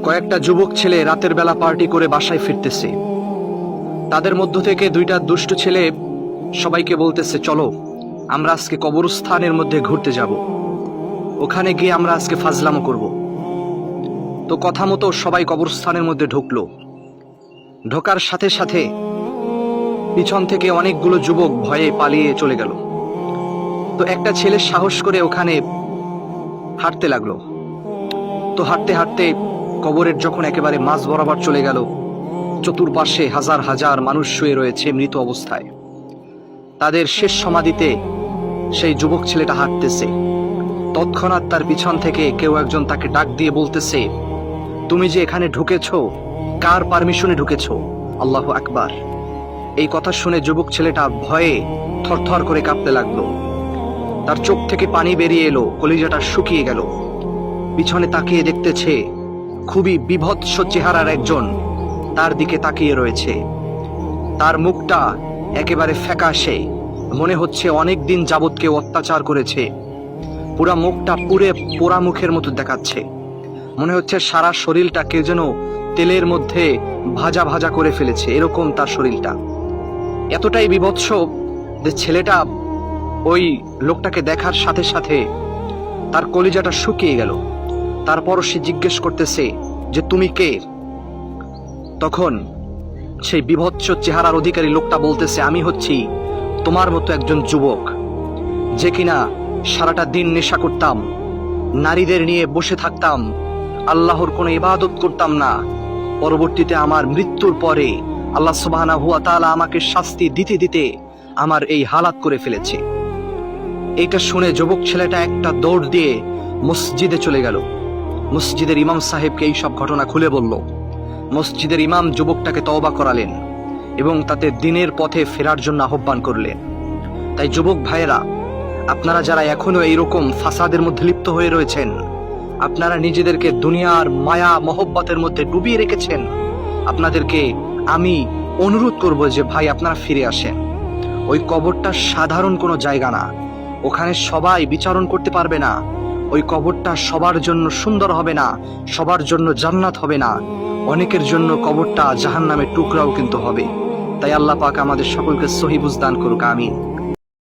কয়েকটা যুবক ছেলে রাতের বেলা পার্টি করে বাসায় ফিরতেছে। তাদের মধ্য থেকে দুইটা দুষ্ট ছেলে সবাইকে বলতেছে, চলো আমরা আজকে কবরস্থানের মধ্যে ঘুরতে যাব, ওখানে গিয়ে আমরা আজকে ফাজলামো করব। তো কথা মতো সবাই কবরস্থানের মধ্যে ঢুকলো। ঢোকার সাথে সাথে পিছন থেকে অনেকগুলো যুবক ভয়ে পালিয়ে চলে গেল। তো একটা ছেলে সাহস করে ওখানে হাঁটতে লাগলো। তো হাঁটতে হাঁটতে কবরের যখন একেবারে মাঝ বরাবর চলে গেল, চতুর্পাশে হাজার হাজার মানুষ শুয়ে রয়েছে মৃত অবস্থায়। তাদের শেষ সমাধিতে সেই যুবক ছেলেটা হাঁটতেছে। তৎক্ষণাৎ তার পিছন থেকে কেউ একজন তাকে ডাক দিয়ে বলতেছে, তুমি যে এখানে ঢুকেছো, কার পারমিশনে ঢুকেছো? আল্লাহু আকবার। এই কথা শুনে যুবক ছেলেটা ভয়ে থরথর করে কাঁপতে লাগলো। তার চোখ থেকে পানি বেরিয়ে এলো, কলিজাটা শুকিয়ে গেল। পিছনে তাকিয়ে দেখতেছে খুবই বিভৎস চেহারার একজন তার দিকে তাকিয়ে রয়েছে। তার মুখটা একেবারে ফ্যাকাশে, মনে হচ্ছে অনেক দিন যাবৎ কেউ অত্যাচার করেছে। পুরা মুখটা পুরে পোড়া মুখের মতো দেখাচ্ছে। মনে হচ্ছে সারা শরীরটা কেউ যেন তেলের মধ্যে ভাজা ভাজা করে ফেলেছে, এরকম তার শরীরটা। এতটাই বিভৎস যে ছেলেটা ওই লোকটাকে দেখার সাথে সাথে তার কলিজাটা শুকিয়ে গেল। তারপরও সে জিজ্ঞেস করতেছে যে তুমি কে? তখন সেই বিভৎস চেহারার অধিকারী লোকটা বলতেছে, আমি হচ্ছি তোমার মতো একজন যুবক, যে কিনা সারাটা দিন নেশা করতাম, নারীদের নিয়ে বসে থাকতাম, আল্লাহর কোনো ইবাদত করতাম না। পরবর্তীতে আমার মৃত্যুর পরে আল্লাহ সুবহানাহু ওয়া তাআলা আমাকে শাস্তি দিতে দিতে আমার এই হালাত করে ফেলেছে। এইটা শুনে যুবক ছেলেটা একটা দৌড় দিয়ে মসজিদে চলে গেল। মসজিদের ইমাম সাহেবকে এই সব ঘটনা খুলে বলল। মসজিদের ইমাম যুবকটাকে তওবা করালেন এবং তাতে দিনের পথে ফেরার জন্য আহ্বান করলেন। তাই যুবক ভাইয়েরা, আপনারা যারা এখনো এইরকম ফাসাদের মধ্যে লিপ্ত হয়ে রয়েছেন, আপনারা নিজেদেরকে দুনিয়ার মায়া মহব্বতের মধ্যে ডুবিয়ে রেখেছেন, আপনাদেরকে আমি অনুরোধ করব যে ভাই আপনারা ফিরে আসেন। ওই কবরটা সাধারণ কোনো জায়গা না, ওখানে সবাই বিচারণ করতে পারবে না। ওই কবরটা সবার জন্য সুন্দর হবে না, সবার জন্য জান্নাত হবে না, অনেকের জন্য কবরটা জাহান্নামের টুকরাও কিন্তু হবে। তাই আল্লাহ পাক আমাদের সকলকে সহি বুঝ দান করুক, আমিন।